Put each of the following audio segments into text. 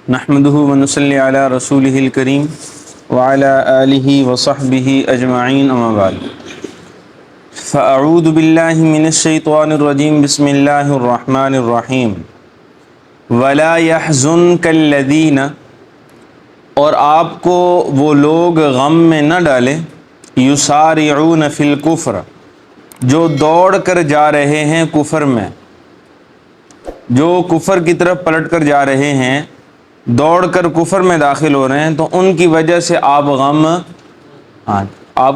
نحمده ونصلي على رسوله الكريم وعلى آله وصحبه أجمعين أما بعد فأعوذ بالله من الشيطان الرجيم بسم الله الرحمن الرحيم ولا يحزنك الذين، اور آپ کو وہ لوگ غم میں نہ ڈالیں، یسارعون فی الکفر، جو دوڑ کر جا رہے ہیں کفر میں، جو کفر کی طرف پلٹ کر جا رہے ہیں، دوڑ کر کفر میں داخل ہو رہے ہیں، تو ان کی وجہ سے آپ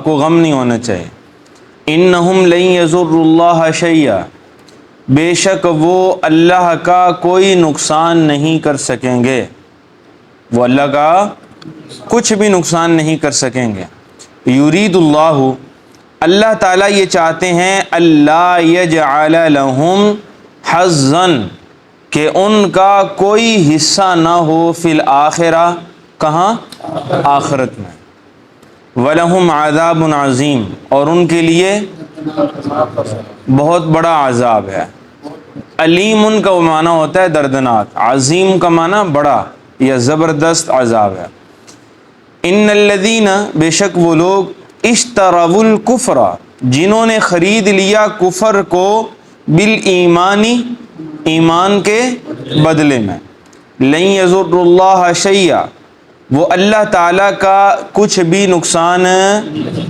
کو غم نہیں ہونا چاہیے۔ انہم لن یضروا اللہ شیئا، بے شک وہ اللہ کا کوئی نقصان نہیں کر سکیں گے، وہ اللہ کا کچھ بھی نقصان نہیں کر سکیں گے۔ یرید اللہ، اللہ تعالیٰ یہ چاہتے ہیں، اللہ یجعل لہم حظا، کہ ان کا کوئی حصہ نہ ہو فی الآخرہ، کہاں؟ آخرت میں۔ وَلَهُمْ عَذَابٌ عَظِيمٌ، اور ان کے لیے بہت بڑا عذاب ہے۔ علیم ان کا معنی ہوتا ہے دردناک، عظیم کا معنی بڑا یا زبردست عذاب ہے۔ ان الذین، بے شک وہ لوگ، اشتروا الکفر، جنہوں نے خرید لیا کفر کو، بالایمانی، ایمان کے بدلے میں، لن یضروا اللہ شیئا، وہ اللہ تعالیٰ کا کچھ بھی نقصان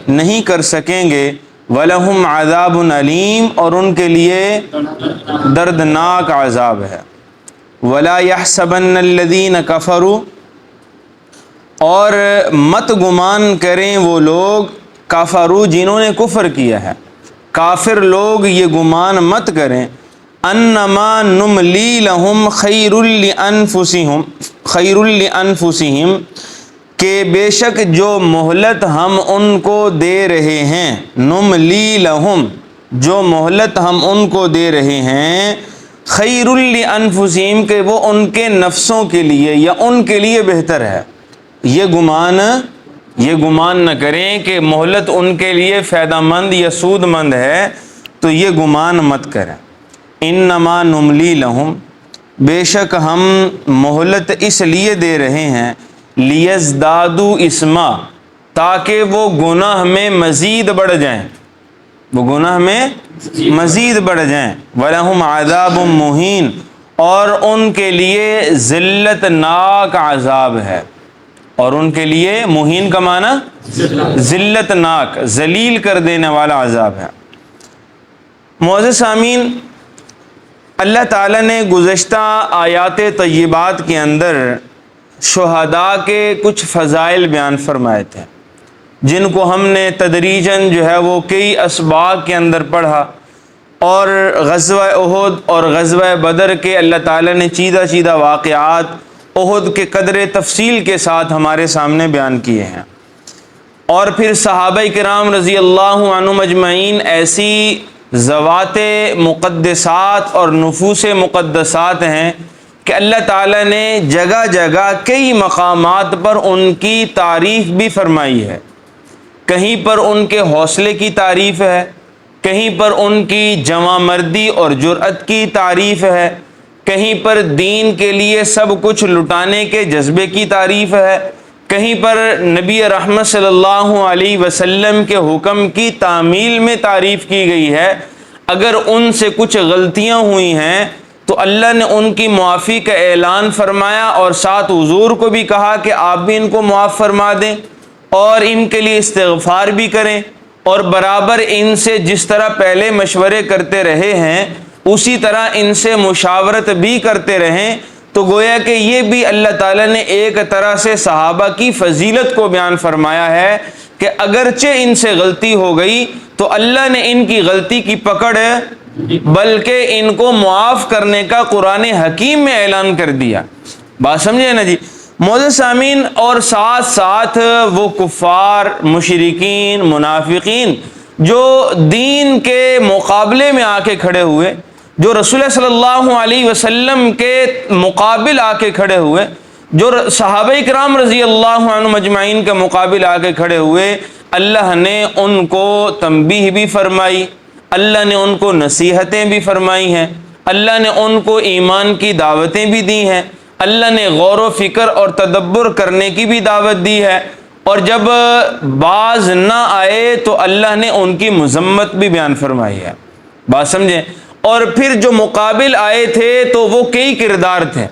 نہیں کر سکیں گے۔ وَلَهُمْ عَذَابٌ علیم، اور ان کے لیے دردناک عذاب ہے۔ وَلَا يَحْسَبَنَّ الَّذِينَ كَفَرُوا، اور مت گمان کریں وہ لوگ، کفروا، جنہوں نے کفر کیا ہے، کافر لوگ یہ گمان مت کریں، انما نملی لہم خیر لانفسہم، کہ بے شک جو مہلت ہم ان کو دے رہے ہیں، نملی لہم، جو مہلت ہم ان کو دے رہے ہیں، خیر لانفسہم، کہ وہ ان کے نفسوں کے لیے یا ان کے لیے بہتر ہے۔ یہ گمان نہ کریں کہ مہلت ان کے لیے فائدہ مند یا سود مند ہے، تو یہ گمان مت کریں۔ انما نملی لہم، بے شک ہم مہلت اس لیے دے رہے ہیں، لیزدادوا اثما، تاکہ وہ گناہ میں مزید بڑھ جائیں، وہ گناہ میں مزید بڑھ جائیں۔ وَلَهُمْ عَذَابٌ مُهِينٌ، اور ان کے لیے ذلت ناک عذاب ہے، اور ان کے لیے مہین کا معنی ذلت ناک، ذلیل کر دینے والا عذاب ہے۔ معزز سامعین، اللہ تعالیٰ نے گزشتہ آیات طیبات کے اندر شہداء کے کچھ فضائل بیان فرمائے تھے، جن کو ہم نے تدریجاً جو ہے وہ کئی اسباق کے اندر پڑھا، اور غزوہ احد اور غزوہ بدر کے اللہ تعالیٰ نے چیدہ چیدہ واقعات احد کے قدر تفصیل کے ساتھ ہمارے سامنے بیان کیے ہیں، اور پھر صحابہ کرام رضی اللہ عنہم اجمعین ایسی ذوات مقدسات اور نفوس مقدسات ہیں کہ اللہ تعالیٰ نے جگہ جگہ کئی مقامات پر ان کی تعریف بھی فرمائی ہے۔ کہیں پر ان کے حوصلے کی تعریف ہے، کہیں پر ان کی جواں مردی اور جرأت کی تعریف ہے، کہیں پر دین کے لیے سب کچھ لٹانے کے جذبے کی تعریف ہے، کہیں پر نبی رحمت صلی اللہ علیہ وسلم کے حکم کی تعمیل میں تعریف کی گئی ہے۔ اگر ان سے کچھ غلطیاں ہوئی ہیں تو اللہ نے ان کی معافی کا اعلان فرمایا، اور ساتھ حضور کو بھی کہا کہ آپ بھی ان کو معاف فرما دیں اور ان کے لیے استغفار بھی کریں، اور برابر ان سے جس طرح پہلے مشورے کرتے رہے ہیں اسی طرح ان سے مشاورت بھی کرتے رہیں۔ تو گویا کہ یہ بھی اللہ تعالیٰ نے ایک طرح سے صحابہ کی فضیلت کو بیان فرمایا ہے کہ اگرچہ ان سے غلطی ہو گئی تو اللہ نے ان کی غلطی کی پکڑ بلکہ ان کو معاف کرنے کا قرآن حکیم میں اعلان کر دیا۔ بات سمجھے نا جی معزز سامعین، اور ساتھ ساتھ وہ کفار، مشرکین، منافقین جو دین کے مقابلے میں آ کے کھڑے ہوئے، جو رسول اللہ صلی اللہ علیہ وسلم کے مقابل آ کے کھڑے ہوئے، جو صحابہ کرام رضی اللہ عنہم اجمعین کے مقابل آ کے کھڑے ہوئے، اللہ نے ان کو تنبیہ بھی فرمائی، اللہ نے ان کو نصیحتیں بھی فرمائی ہیں، اللہ نے ان کو ایمان کی دعوتیں بھی دی ہیں، اللہ نے غور و فکر اور تدبر کرنے کی بھی دعوت دی ہے، اور جب باز نہ آئے تو اللہ نے ان کی مذمت بھی بیان فرمائی ہے۔ بات سمجھیں؟ اور پھر جو مقابل آئے تھے تو وہ کئی کردار تھے،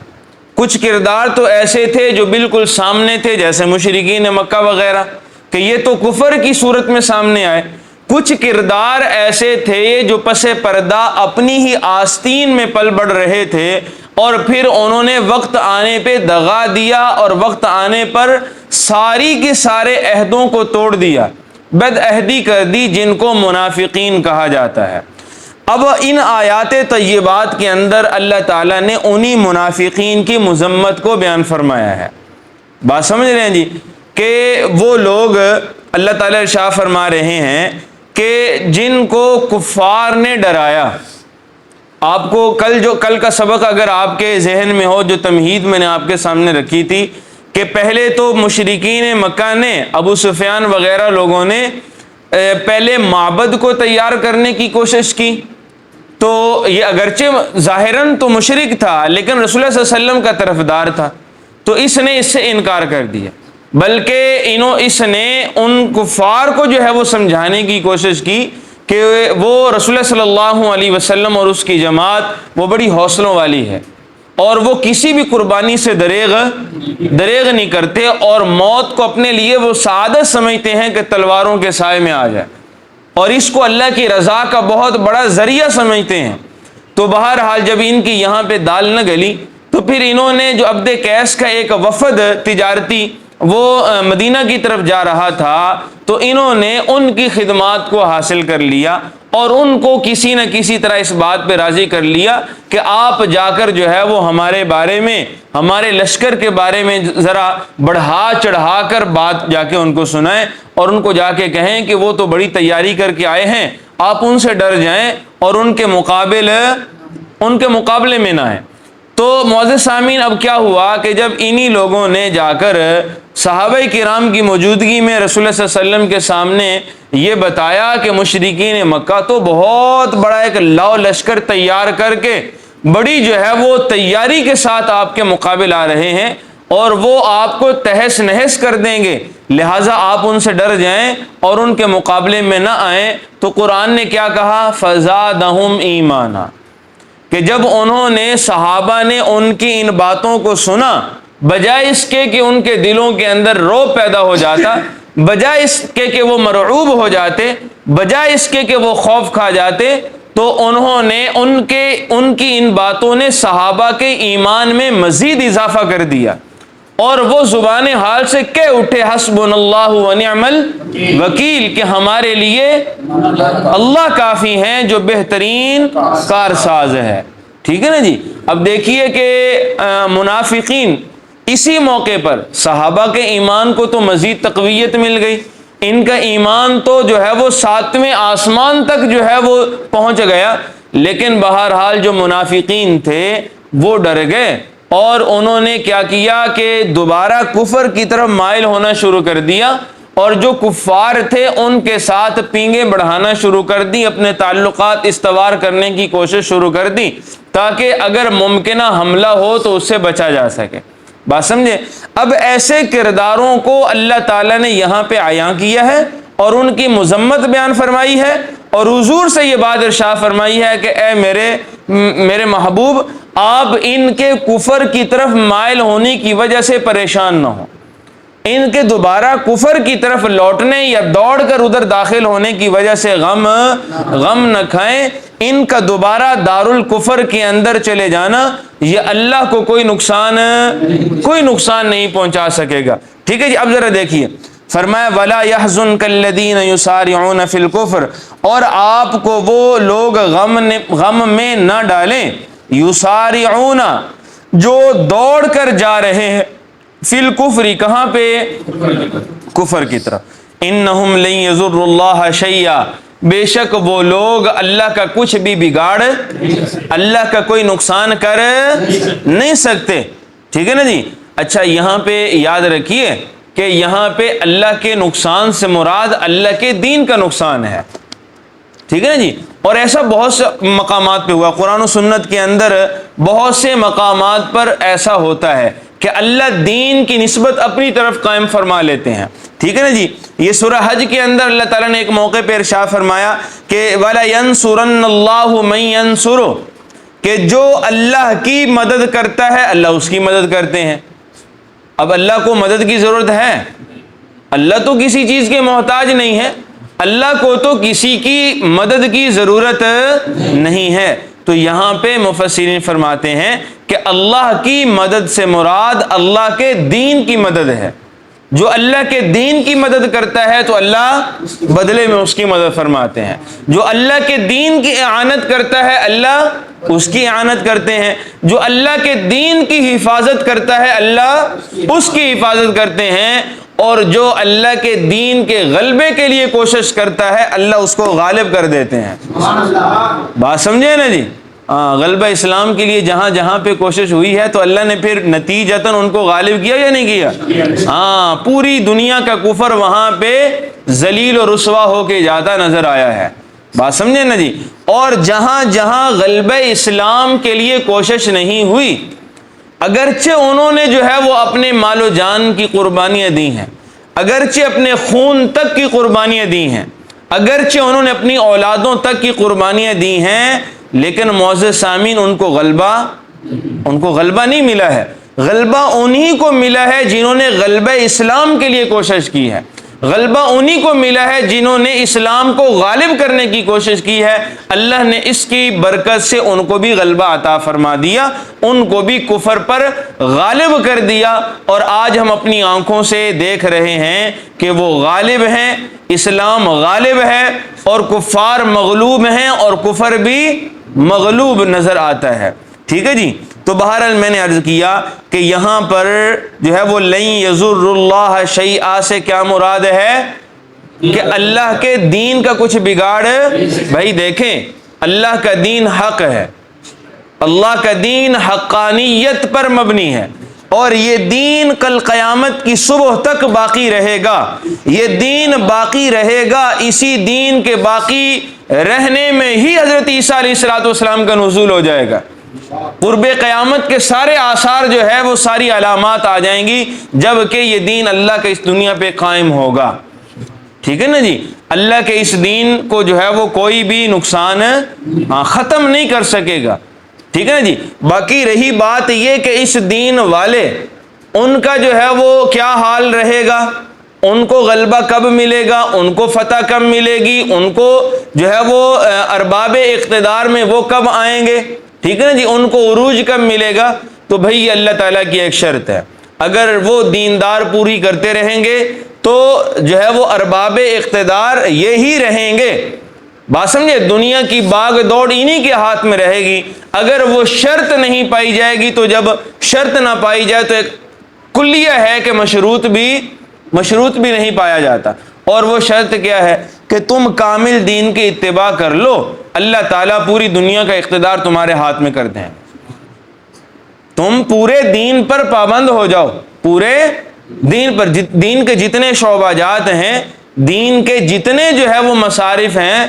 کچھ کردار تو ایسے تھے جو بالکل سامنے تھے، جیسے مشرکین مکہ وغیرہ، کہ یہ تو کفر کی صورت میں سامنے آئے۔ کچھ کردار ایسے تھے جو پس پردہ اپنی ہی آستین میں پل بڑھ رہے تھے، اور پھر انہوں نے وقت آنے پہ دغا دیا اور وقت آنے پر ساری کے سارے عہدوں کو توڑ دیا، بد عہدی کر دی، جن کو منافقین کہا جاتا ہے۔ اب ان آیات طیبات کے اندر اللہ تعالیٰ نے انہی منافقین کی مذمت کو بیان فرمایا ہے۔ بات سمجھ رہے ہیں جی؟ کہ وہ لوگ اللہ تعالیٰ ارشاد فرما رہے ہیں کہ جن کو کفار نے ڈرایا۔ آپ کو کل کا سبق اگر آپ کے ذہن میں ہو، جو تمہید میں نے آپ کے سامنے رکھی تھی، کہ پہلے تو مشرکین مکہ نے، ابو سفیان وغیرہ لوگوں نے پہلے معبد کو تیار کرنے کی کوشش کی، تو یہ اگرچہ ظاہراً تو مشرک تھا لیکن رسول اللہ صلی اللہ علیہ وسلم کا طرفدار تھا، تو اس نے اس سے انکار کر دیا، بلکہ اس نے ان کفار کو جو ہے وہ سمجھانے کی کوشش کی کہ وہ رسول اللہ صلی اللہ علیہ وسلم اور اس کی جماعت وہ بڑی حوصلوں والی ہے، اور وہ کسی بھی قربانی سے دریغ نہیں کرتے، اور موت کو اپنے لیے وہ سعادت سمجھتے ہیں کہ تلواروں کے سائے میں آ جائے، اور اس کو اللہ کی رضا کا بہت بڑا ذریعہ سمجھتے ہیں۔ تو بہرحال جب ان کی یہاں پہ دال نہ گلی تو پھر انہوں نے، جو عبد قیس کا ایک وفد تجارتی وہ مدینہ کی طرف جا رہا تھا، تو انہوں نے ان کی خدمات کو حاصل کر لیا اور ان کو کسی نہ کسی طرح اس بات پہ راضی کر لیا کہ آپ جا کر جو ہے وہ ہمارے بارے میں، ہمارے لشکر کے بارے میں ذرا بڑھا چڑھا کر بات جا کے ان کو سنائیں، اور ان کو جا کے کہیں کہ وہ تو بڑی تیاری کر کے آئے ہیں، آپ ان سے ڈر جائیں اور ان کے مقابلے میں نہ آئیں۔ تو معزز سامعین، اب کیا ہوا کہ جب انہی لوگوں نے جا کر صحابہ کرام کی موجودگی میں رسول اللہ صلی اللہ علیہ وسلم کے سامنے یہ بتایا کہ مشرکین مکہ تو بہت بڑا ایک لاؤ لشکر تیار کر کے بڑی جو ہے وہ تیاری کے ساتھ آپ کے مقابل آ رہے ہیں، اور وہ آپ کو تہس نہس کر دیں گے، لہٰذا آپ ان سے ڈر جائیں اور ان کے مقابلے میں نہ آئیں، تو قرآن نے کیا کہا؟ فزادہم ایمانا، کہ جب انہوں نے، صحابہ نے ان کی ان باتوں کو سنا، بجائے اس کے کہ ان کے دلوں کے اندر رعب پیدا ہو جاتا، بجائے اس کے کہ وہ مرعوب ہو جاتے، بجائے اس کے کہ وہ خوف کھا جاتے، تو انہوں نے ان کی ان باتوں نے صحابہ کے ایمان میں مزید اضافہ کر دیا، اور وہ زبان حال سے کہہ اٹھے حسبنا اللہ ونعم الوکیل، کہ ہمارے لیے اللہ کافی ہیں جو بہترین کارساز ہے۔ ٹھیک ہے نا جی؟ اب دیکھیے کہ منافقین اسی موقع پر صحابہ کے ایمان کو تو مزید تقویت مل گئی، ان کا ایمان تو جو ہے وہ 7ویں آسمان تک جو ہے وہ پہنچ گیا، لیکن بہرحال جو منافقین تھے وہ ڈر گئے، اور انہوں نے کیا کیا کہ دوبارہ کفر کی طرف مائل ہونا شروع کر دیا، اور جو کفار تھے ان کے ساتھ پینگیں بڑھانا شروع کر دی، اپنے تعلقات استوار کرنے کی کوشش شروع کر دی، تاکہ اگر ممکنہ حملہ ہو تو اس سے بچا جا سکے۔ بات سمجھے؟ اب ایسے کرداروں کو اللہ تعالیٰ نے یہاں پہ عیاں کیا ہے اور ان کی مذمت بیان فرمائی ہے، اور حضور سے یہ بات ارشاد فرمائی ہے کہ اے میرے محبوب، آپ ان کے کفر کی طرف مائل ہونے کی وجہ سے پریشان نہ ہوں، ان کے دوبارہ کفر کی طرف لوٹنے یا دوڑ کر ادھر داخل ہونے کی وجہ سے غم نہ کھائیں، ان کا دوبارہ دارالکفر کے اندر چلے جانا یہ اللہ کو کوئی نقصان نہیں پہنچا سکے گا۔ ٹھیک ہے جی؟ اب ذرا دیکھیے، فرمایا وَلَا يَحْزُنْكَ الَّذِينَ يُسَارِعُونَ فِي الْكُفْرِ، اور آپ کو وہ لوگ غم میں نہ ڈالیں، یسارعون، جو دوڑ کر جا رہے ہیں، فی الکفر، کہاں پہ؟ کفر کی طرف، انہم لن یضروا اللہ شیئا، بے شک وہ لوگ اللہ کا کچھ بھی بگاڑ، اللہ کا کوئی نقصان کر نہیں سکتے۔ ٹھیک ہے نا جی؟ اچھا، یہاں پہ یاد رکھیے کہ یہاں پہ اللہ کے نقصان سے مراد اللہ کے دین کا نقصان ہے۔ ٹھیک ہے نا جی. اور ایسا بہت سے مقامات پہ ہوا, قرآن و سنت کے اندر بہت سے مقامات پر ایسا ہوتا ہے کہ اللہ دین کی نسبت اپنی طرف قائم فرما لیتے ہیں. ٹھیک ہے نا جی. یہ سورہ حج کے اندر اللہ تعالیٰ نے ایک موقع پہ ارشاد فرمایا کہ وَلَا يَنْصُرَنَّ اللَّهُ مَن يَنْصُرُهُ, کہ جو اللہ کی مدد کرتا ہے اللہ اس کی مدد کرتے ہیں. اب اللہ کو مدد کی ضرورت ہے؟ اللہ تو کسی چیز کے محتاج نہیں ہے, اللہ کو تو کسی کی مدد کی ضرورت نہیں ہے. تو یہاں پہ مفسرین فرماتے ہیں کہ اللہ کی مدد سے مراد اللہ کے دین کی مدد ہے. جو اللہ کے دین کی مدد کرتا ہے تو اللہ بدلے میں اس کی مدد فرماتے ہیں. جو اللہ کے دین کی اعانت کرتا ہے اللہ اس کی اعانت کرتے ہیں. جو اللہ کے دین کی حفاظت کرتا ہے اللہ اس کی حفاظت کرتے ہیں. اور جو اللہ کے دین کے غلبے کے لیے کوشش کرتا ہے اللہ اس کو غالب کر دیتے ہیں. بات سمجھے نا جی. غلبہ اسلام کے لیے جہاں جہاں پہ کوشش ہوئی ہے تو اللہ نے پھر نتیجتاً ان کو غالب کیا یا نہیں کیا؟ ہاں, پوری دنیا کا کفر وہاں پہ ذلیل و رسوا ہو کے جاتا نظر آیا ہے. بات سمجھے نا جی. اور جہاں جہاں غلبہ اسلام کے لیے کوشش نہیں ہوئی, اگرچہ انہوں نے جو ہے وہ اپنے مال و جان کی قربانیاں دی ہیں, اگرچہ اپنے خون تک کی قربانیاں دی ہیں, اگرچہ انہوں نے اپنی اولادوں تک کی قربانیاں دی ہیں, لیکن معزز سامعین ان کو غلبہ نہیں ملا ہے. غلبہ انہی کو ملا ہے جنہوں نے غلبہ اسلام کے لیے کوشش کی ہے. غلبہ انہی کو ملا ہے جنہوں نے اسلام کو غالب کرنے کی کوشش کی ہے. اللہ نے اس کی برکت سے ان کو بھی غلبہ عطا فرما دیا, ان کو بھی کفر پر غالب کر دیا. اور آج ہم اپنی آنکھوں سے دیکھ رہے ہیں کہ وہ غالب ہیں, اسلام غالب ہے اور کفار مغلوب ہیں اور کفر بھی مغلوب نظر آتا ہے. ٹھیک ہے جی. تو بہرحال میں نے عرض کیا کہ یہاں پر جو ہے وہ لن یضر اللہ شیئا سے کیا مراد ہے کہ اللہ کے دین کا کچھ بگاڑ. بھائی دیکھیں, اللہ کا دین حق ہے, اللہ کا دین حقانیت پر مبنی ہے, اور یہ دین کل قیامت کی صبح تک باقی رہے گا. یہ دین باقی رہے گا. اسی دین کے باقی رہنے میں ہی حضرت عیسیٰ علیہ الصلوۃ والسلام کا نزول ہو جائے گا. قرب قیامت کے سارے آثار جو ہے وہ ساری علامات آ جائیں گی جب کہ یہ دین اللہ کے اس دنیا پہ قائم ہوگا. ٹھیک ہے نا جی. اللہ کے اس دین کو جو ہے وہ کوئی بھی نقصان ختم نہیں کر سکے گا. ٹھیک ہے نا جی. باقی رہی بات یہ کہ اس دین والے ان کا جو ہے وہ کیا حال رہے گا, ان کو غلبہ کب ملے گا, ان کو فتح کب ملے گی, ان کو جو ہے وہ ارباب اقتدار میں وہ کب آئیں گے. ٹھیک ہے نا جی. ان کو عروج کب ملے گا. تو بھئی یہ اللہ تعالیٰ کی ایک شرط ہے, اگر وہ دیندار پوری کرتے رہیں گے تو جو ہے وہ ارباب اقتدار یہی رہیں گے. بات سمجھے, دنیا کی باغ دوڑ انہی کے ہاتھ میں رہے گی. اگر وہ شرط نہیں پائی جائے گی تو جب شرط نہ پائی جائے تو ایک کلیہ ہے کہ مشروط بھی نہیں پایا جاتا. اور وہ شرط کیا ہے کہ تم کامل دین کی اتباع کر لو, اللہ تعالیٰ پوری دنیا کا اقتدار تمہارے ہاتھ میں کر دیں. تم پورے دین پر پابند ہو جاؤ, پورے دین پر, دین کے جتنے شعبہ جات ہیں, دین کے جتنے جو ہے وہ مصارف ہیں,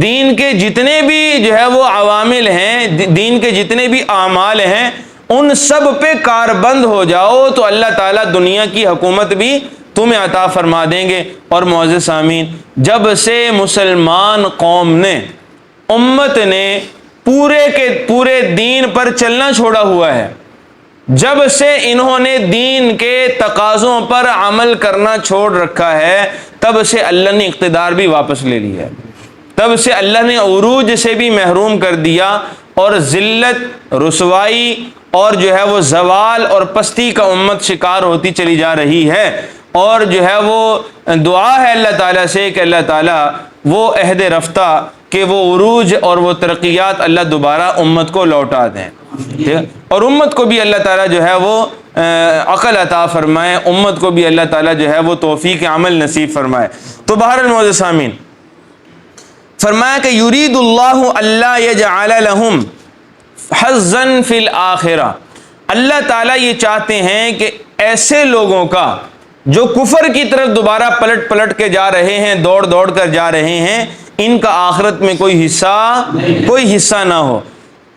دین کے جتنے بھی جو ہے وہ عوامل ہیں, دین کے جتنے بھی اعمال ہیں, ان سب پہ کاربند ہو جاؤ تو اللہ تعالیٰ دنیا کی حکومت بھی تمہیں عطا فرما دیں گے. اور معزز سامعین, جب سے مسلمان قوم نے, امت نے پورے کے پورے دین پر چلنا چھوڑا ہوا ہے, جب سے انہوں نے دین کے تقاضوں پر عمل کرنا چھوڑ رکھا ہے, تب سے اللہ نے اقتدار بھی واپس لے لیا ہے, تب سے اللہ نے عروج سے بھی محروم کر دیا, اور ذلت, رسوائی اور جو ہے وہ زوال اور پستی کا امت شکار ہوتی چلی جا رہی ہے. اور جو ہے وہ دعا ہے اللہ تعالیٰ سے کہ اللہ تعالیٰ وہ عہد رفتہ کہ وہ عروج اور وہ ترقیات اللہ دوبارہ امت کو لوٹا دیں, اور امت کو بھی اللہ تعالیٰ جو ہے وہ عقل عطا فرمائے, امت کو بھی اللہ تعالیٰ جو ہے وہ توفیق عمل نصیب فرمائے. تو بہرحال معزز سامعین, فرمایا کہ یرید اللہ اللہ یجعل لہم حظا فی الآخرہ, اللہ تعالیٰ یہ چاہتے ہیں کہ ایسے لوگوں کا جو کفر کی طرف دوبارہ پلٹ کے جا رہے ہیں, دوڑ کر جا رہے ہیں, ان کا آخرت میں کوئی حصہ نہ ہو۔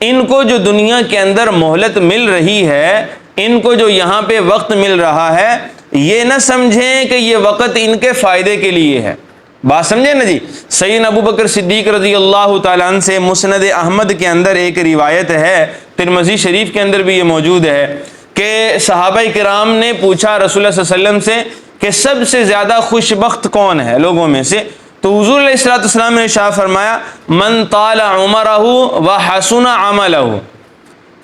ان کو جو دنیا کے اندر مہلت مل رہی ہے، ان کو جو یہاں پہ وقت مل رہا ہے، یہ نہ سمجھیں کہ یہ وقت ان کے فائدے کے لیے ہے۔ بات سمجھیں نا جی۔ سیدنا ابو بکر صدیق رضی اللہ تعالیٰ عنہ سے مسند احمد کے اندر ایک روایت ہے، ترمذی شریف کے اندر بھی یہ موجود ہے، کہ صحابہ کرام نے پوچھا رسول اللہ صلی اللہ علیہ وسلم سے کہ سب سے زیادہ خوش بخت کون ہے لوگوں میں سے؟ تو حضور علیہ الصلوۃ والسلام نے ارشاد فرمایا من طال عمرہ وحسن عملہ،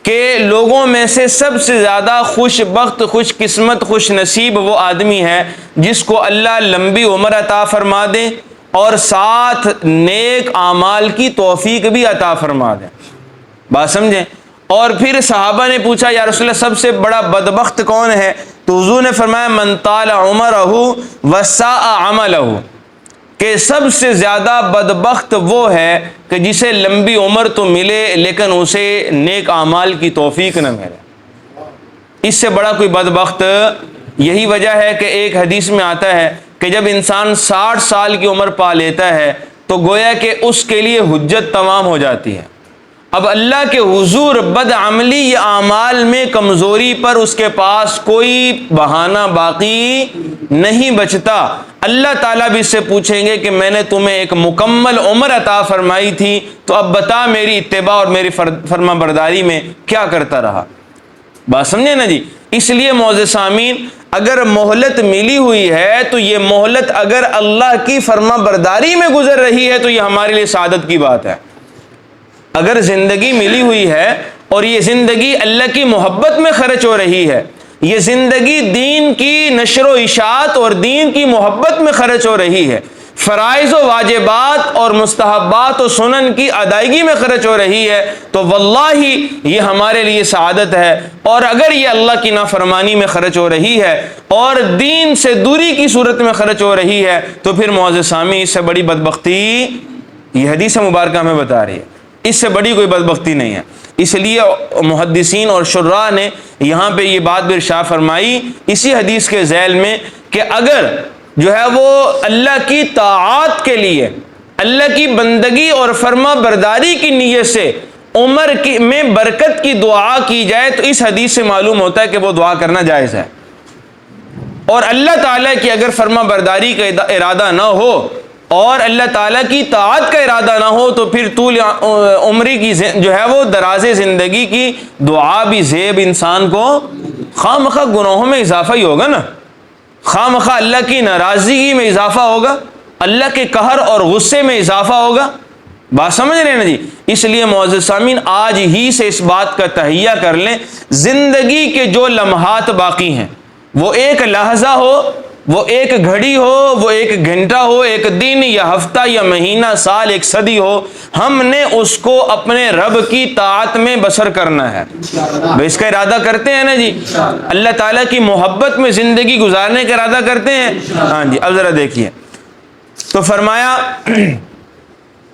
کہ لوگوں میں سے سب سے زیادہ خوش بخت، خوش قسمت، خوش نصیب وہ آدمی ہے جس کو اللہ لمبی عمر عطا فرما دے اور ساتھ نیک اعمال کی توفیق بھی عطا فرما دے۔ بات سمجھیں؟ اور پھر صحابہ نے پوچھا یا رسول اللہ سب سے بڑا بدبخت کون ہے؟ تو حضور نے فرمایا من طال عمرہ وساء عملہ، کہ سب سے زیادہ بدبخت وہ ہے کہ جسے لمبی عمر تو ملے لیکن اسے نیک اعمال کی توفیق نہ ملے۔ اس سے بڑا کوئی بدبخت، یہی وجہ ہے کہ ایک حدیث میں آتا ہے کہ جب انسان 60 سال کی عمر پا لیتا ہے تو گویا کہ اس کے لیے حجت تمام ہو جاتی ہے۔ اب اللہ کے حضور بد عملی یا اعمال میں کمزوری پر اس کے پاس کوئی بہانہ باقی نہیں بچتا۔ اللہ تعالیٰ بھی اس سے پوچھیں گے کہ میں نے تمہیں ایک مکمل عمر عطا فرمائی تھی، تو اب بتا میری اتباع اور میری فرما برداری میں کیا کرتا رہا۔ بات سمجھے نا جی۔ اس لیے معزز سامعین، اگر مہلت ملی ہوئی ہے تو یہ مہلت اگر اللہ کی فرما برداری میں گزر رہی ہے تو یہ ہمارے لیے سعادت کی بات ہے۔ اگر زندگی ملی ہوئی ہے اور یہ زندگی اللہ کی محبت میں خرچ ہو رہی ہے، یہ زندگی دین کی نشر و اشاعت اور دین کی محبت میں خرچ ہو رہی ہے، فرائض و واجبات اور مستحبات و سنن کی ادائیگی میں خرچ ہو رہی ہے، تو واللہ یہ ہمارے لیے سعادت ہے۔ اور اگر یہ اللہ کی نافرمانی میں خرچ ہو رہی ہے اور دین سے دوری کی صورت میں خرچ ہو رہی ہے تو پھر معزز سامعین اس سے بڑی بدبختی یہ حدیث مبارکہ ہمیں بتا رہی ہے، اس سے بڑی کوئی بدبختی نہیں ہے۔ اس لیے محدثین اور شراح نے یہاں پہ یہ بات بھی ارشاد فرمائی اسی حدیث کے ذیل میں کہ اگر جو ہے وہ اللہ کی طاعات کے لیے، اللہ کی بندگی اور فرما برداری کی نیت سے عمر میں برکت کی دعا کی جائے تو اس حدیث سے معلوم ہوتا ہے کہ وہ دعا کرنا جائز ہے۔ اور اللہ تعالیٰ کی اگر فرما برداری کا ارادہ نہ ہو اور اللہ تعالیٰ کی طاعت کا ارادہ نہ ہو تو پھر طول عمری کی جو ہے وہ دراز زندگی کی دعا بھی زیب انسان کو خواہ مخواہ گناہوں میں اضافہ ہی ہوگا نا، خواہ مخواہ اللہ کی ناراضگی میں اضافہ ہوگا، اللہ کے قہر اور غصے میں اضافہ ہوگا۔ بات سمجھ رہے ہیں نا جی۔ اس لیے معزز سامعین آج ہی سے اس بات کا تہیہ کر لیں، زندگی کے جو لمحات باقی ہیں، وہ ایک لحظہ ہو، وہ ایک گھڑی ہو، وہ ایک گھنٹہ ہو، ایک دن یا ہفتہ یا مہینہ، سال، ایک صدی ہو، ہم نے اس کو اپنے رب کی طاعت میں بسر کرنا ہے۔ اس کا ارادہ کرتے ہیں نا جی، اللہ تعالیٰ کی محبت میں زندگی گزارنے کا ارادہ کرتے ہیں۔ ہاں جی، اب ذرا دیکھیے تو فرمایا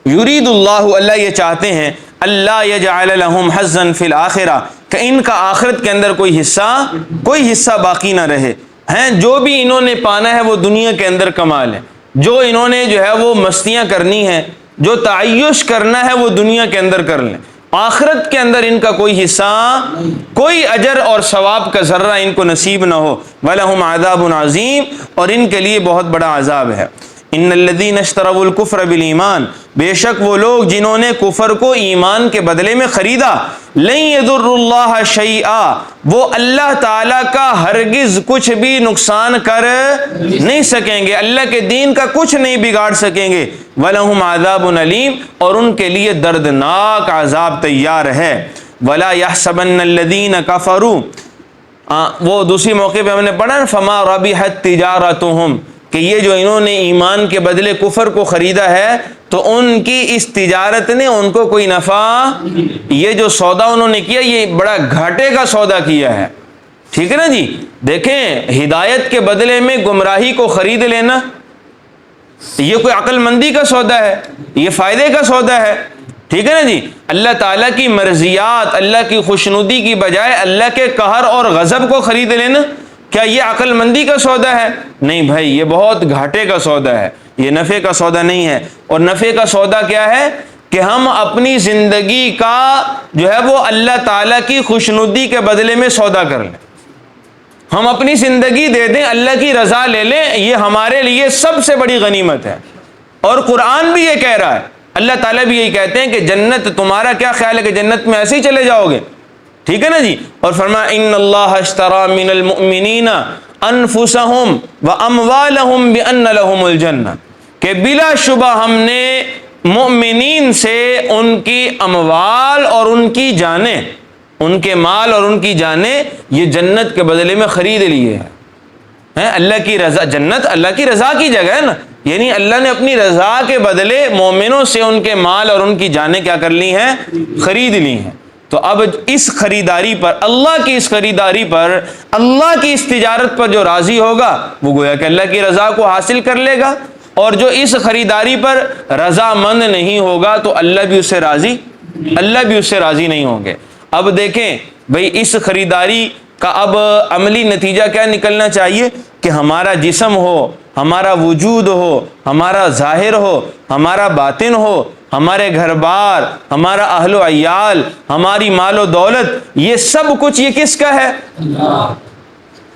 یرید اللہ، اللہ یہ چاہتے ہیں اللہ یجعل لہم حظا فی الآخرہ، کہ ان کا آخرت کے اندر کوئی حصہ باقی نہ رہے ہیں۔ جو بھی انہوں نے پانا ہے وہ دنیا کے اندر کما لیں، جو انہوں نے جو ہے وہ مستیاں کرنی ہے، جو تعیش کرنا ہے وہ دنیا کے اندر کر لیں، آخرت کے اندر ان کا کوئی حصہ، کوئی اجر اور ثواب کا ذرہ ان کو نصیب نہ ہو۔ وَلَهُمْ عَذَابٌ عَظِيمٌ، اور ان کے لیے بہت بڑا عذاب ہے۔ ان الذین اشتروا الکفر بالایمان، بے شک وہ لوگ جنہوں نے کفر کو ایمان کے بدلے میں خریدا، لن یضر اللہ شیئا، وہ اللہ تعالیٰ کا ہرگز کچھ بھی نقصان کر نہیں سکیں گے، اللہ کے دین کا کچھ نہیں بگاڑ سکیں گے۔ وَلَهُمْ عَذَابٌ أَلِيمٌ، اور ان کے لیے دردناک عذاب تیار ہے۔ وَلَا يَحْسَبَنَّ الَّذِينَ كَفَرُوا، وہ دوسری موقع پہ ہم نے پڑھا نا فَمَا رَبِحَتْ تِجَارَتُهُمْ، کہ یہ جو انہوں نے ایمان کے بدلے کفر کو خریدا ہے تو ان کی اس تجارت نے ان کو کوئی نفع، یہ جو سودا انہوں نے کیا یہ بڑا گھاٹے کا سودا کیا ہے۔ ٹھیک ہے نا جی۔ دیکھیں ہدایت کے بدلے میں گمراہی کو خرید لینا یہ کوئی عقل مندی کا سودا ہے، یہ فائدے کا سودا ہے۔ ٹھیک ہے نا جی۔ اللہ تعالیٰ کی مرضیات، اللہ کی خوشنودی کی بجائے اللہ کے قہر اور غضب کو خرید لینا، کیا یہ عقل مندی کا سودا ہے؟ نہیں بھائی، یہ بہت گھاٹے کا سودا ہے۔ یہ نفع کا سودا نہیں ہے۔ اور نفع کا سودا کیا ہے کہ ہم اپنی زندگی کا جو ہے وہ اللہ تعالیٰ کی خوشنودی کے بدلے میں سودا کر لیں، ہم اپنی زندگی دے دیں، اللہ کی رضا لے لیں، یہ ہمارے لیے سب سے بڑی غنیمت ہے۔ اور قرآن بھی یہ کہہ رہا ہے، اللہ تعالیٰ بھی یہی کہتے ہیں کہ جنت، تمہارا کیا خیال ہے کہ جنت میں ایسے ہی چلے جاؤ گے؟ ٹھیک ہے نا جی۔ اور فرمایا ان اللہ اشترى من المؤمنین انفسهم واموالهم بان لهم الجنہ، کہ بلا شبہ ہم نے مومنین سے ان کی اموال اور ان کی جانیں، ان کے مال اور ان کی جانیں یہ جنت کے بدلے میں خرید لیے ہیں۔ اللہ کی رضا، جنت اللہ کی رضا کی جگہ ہے نا، یعنی اللہ نے اپنی رضا کے بدلے مومنوں سے ان کے مال اور ان کی جانیں کیا کر لی ہیں؟ خرید لی ہیں۔ تو اب اس خریداری پر، اللہ کی اس خریداری پر، اللہ کی اس تجارت پر جو راضی ہوگا وہ گویا کہ اللہ کی رضا کو حاصل کر لے گا، اور جو اس خریداری پر رضا مند نہیں ہوگا تو اللہ بھی اس سے راضی نہیں ہوں گے۔ اب دیکھیں بھئی اس خریداری کا اب عملی نتیجہ کیا نکلنا چاہیے کہ ہمارا جسم ہو، ہمارا وجود ہو، ہمارا ظاہر ہو، ہمارا باطن ہو، ہمارے گھر بار، ہمارا اہل و عیال، ہماری مال و دولت، یہ سب کچھ یہ کس کا ہے؟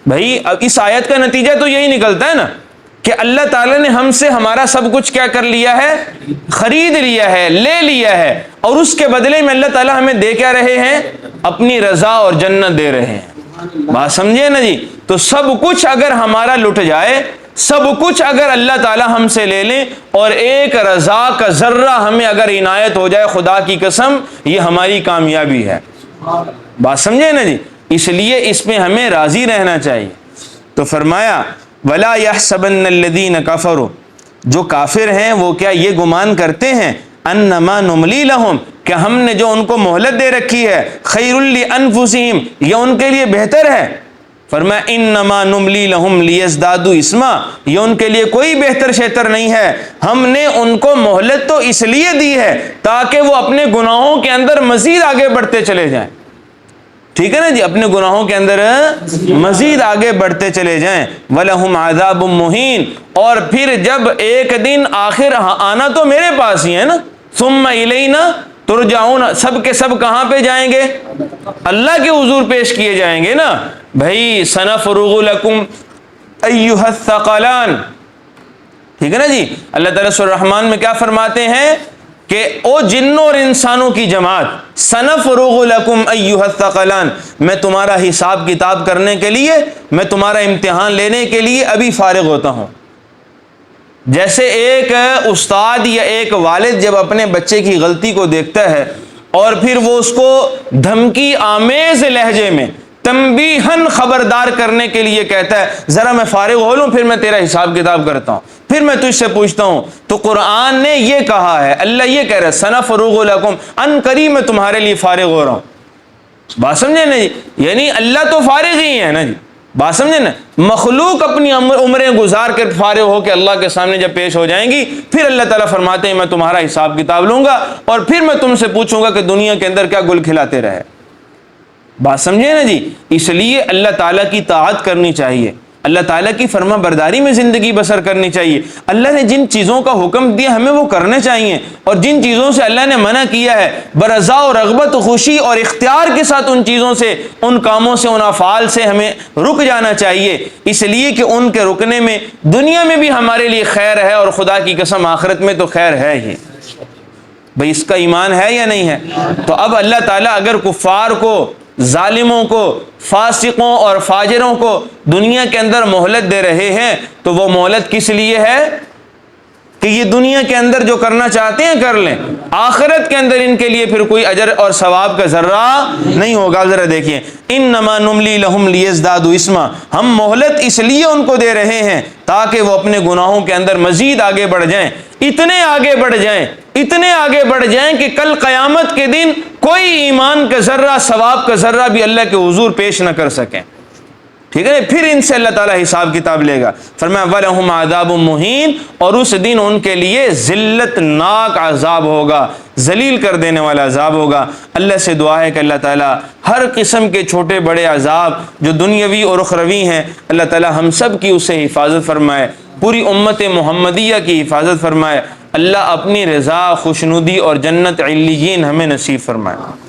بھائی اب اس آیت کا نتیجہ تو یہی نکلتا ہے نا کہ اللہ تعالیٰ نے ہم سے ہمارا سب کچھ کیا کر لیا ہے؟ خرید لیا ہے، لے لیا ہے، اور اس کے بدلے میں اللہ تعالیٰ ہمیں دے کیا رہے ہیں؟ اپنی رضا اور جنت دے رہے ہیں۔ بات سمجھے نا جی؟ تو سب کچھ اگر ہمارا لٹ جائے، سب کچھ اگر اللہ تعالیٰ ہم سے لے لیں، اور ایک رضا کا ذرہ ہمیں اگر عنایت ہو جائے، خدا کی قسم یہ ہماری کامیابی ہے۔ بات سمجھے نا جی؟ اس لیے اس میں ہمیں راضی رہنا چاہیے۔ تو فرمایا وَلَا يَحْسَبَنَّ الَّذِينَ كَفَرُوا، جو کافر ہیں وہ کیا یہ گمان کرتے ہیں أَنَّمَا نُمْلِي لَهُمْ، کہ ہم نے جو ان کو مہلت دے رکھی ہے، خَيْرٌ لِأَنفُسِهِمْ، یہ ان کے لیے بہتر ہے۔ فرمایا انما نملی لہم لیزدادوا اسما، یہ ان کے لیے کوئی بہتر شہتر نہیں ہے، ہم نے ان کو مہلت تو اس لیے دی ہے تاکہ وہ اپنے گناہوں کے اندر مزید آگے بڑھتے چلے جائیں۔ ٹھیک ہے نا جی؟ اپنے گناہوں کے اندر مزید آگے بڑھتے چلے جائیں۔ وَلَهُمْ عَذَابٌ مُّهِينٌ، اور پھر جب ایک دن آخر آنا تو میرے پاس ہی ہے نا، ثُمَّ إِلَيْنَا ترجعون، سب کے سب کہاں پہ جائیں گے؟ اللہ کے حضور پیش کیے جائیں گے نا۔ بھائی سنفرغ لکم ایھا الثقلان، ٹھیک ہے نا جی؟ اللہ تعالیٰ سورہ الرحمن میں کیا فرماتے ہیں کہ او جنوں اور انسانوں کی جماعت، سنفرغ لکم ایھا الثقلان، میں تمہارا حساب کتاب کرنے کے لیے، میں تمہارا امتحان لینے کے لیے ابھی فارغ ہوتا ہوں۔ جیسے ایک استاد یا ایک والد جب اپنے بچے کی غلطی کو دیکھتا ہے اور پھر وہ اس کو دھمکی آمیز لہجے میں تنبیہاً خبردار کرنے کے لیے کہتا ہے ذرا میں فارغ ہو لوں پھر میں تیرا حساب کتاب کرتا ہوں، پھر میں تجھ سے پوچھتا ہوں، تو قرآن نے یہ کہا ہے، اللہ یہ کہہ رہا ہے سنفرغ لکم، ان قریب میں تمہارے لیے فارغ ہو رہا ہوں۔ بات سمجھے نا جی؟ یعنی اللہ تو فارغ ہی ہے نا جی، بات سمجھے نا؟ مخلوق اپنی عمریں گزار کر فارغ ہو کے اللہ کے سامنے جب پیش ہو جائیں گی، پھر اللہ تعالیٰ فرماتے ہیں میں تمہارا حساب کتاب لوں گا اور پھر میں تم سے پوچھوں گا کہ دنیا کے اندر کیا گل کھلاتے رہے۔ بات سمجھے نا جی؟ اس لیے اللہ تعالیٰ کی طاعت کرنی چاہیے، اللہ تعالیٰ کی فرما برداری میں زندگی بسر کرنی چاہیے۔ اللہ نے جن چیزوں کا حکم دیا ہمیں وہ کرنے چاہیے، اور جن چیزوں سے اللہ نے منع کیا ہے برضا و رغبت و خوشی اور اختیار کے ساتھ ان چیزوں سے، ان کاموں سے، ان افعال سے ہمیں رک جانا چاہیے، اس لیے کہ ان کے رکنے میں دنیا میں بھی ہمارے لیے خیر ہے، اور خدا کی قسم آخرت میں تو خیر ہے ہی۔ بھئی اس کا ایمان ہے یا نہیں ہے؟ تو اب اللہ تعالیٰ اگر کفار کو، ظالموں کو، فاسقوں اور فاجروں کو دنیا کے اندر مہلت دے رہے ہیں تو وہ مہلت کس لیے ہے کہ یہ دنیا کے اندر جو کرنا چاہتے ہیں کر لیں، آخرت کے اندر ان کے لیے پھر کوئی اجر اور ثواب کا ذرہ نہیں ہوگا۔ ذرا دیکھیں انما نملی لہم لیزدادوا اسما، ہم مہلت اس لیے ان کو دے رہے ہیں تاکہ وہ اپنے گناہوں کے اندر مزید آگے بڑھ جائیں، اتنے آگے بڑھ جائیں، اتنے آگے بڑھ جائیں کہ کل قیامت کے دن کوئی ایمان کا ذرہ، ثواب کا ذرہ بھی اللہ کے حضور پیش نہ کر سکیں۔ ٹھیک ہے، پھر ان سے اللہ تعالیٰ حساب کتاب لے گا۔ فرمایا وَلَهُمْ عَذَابٌ مُّهِينٌ، اور اس دن ان کے لیے ذلت ناک عذاب ہوگا، ذلیل کر دینے والا عذاب ہوگا۔ اللہ سے دعا ہے کہ اللہ تعالیٰ ہر قسم کے چھوٹے بڑے عذاب جو دنیاوی اور اخروی ہیں، اللہ تعالیٰ ہم سب کی اس سے حفاظت فرمائے۔ پوری امت محمدیہ کی حفاظت فرمائے۔ اللہ اپنی رضا، خوشنودی اور جنت علیین ہمیں نصیب فرمائے۔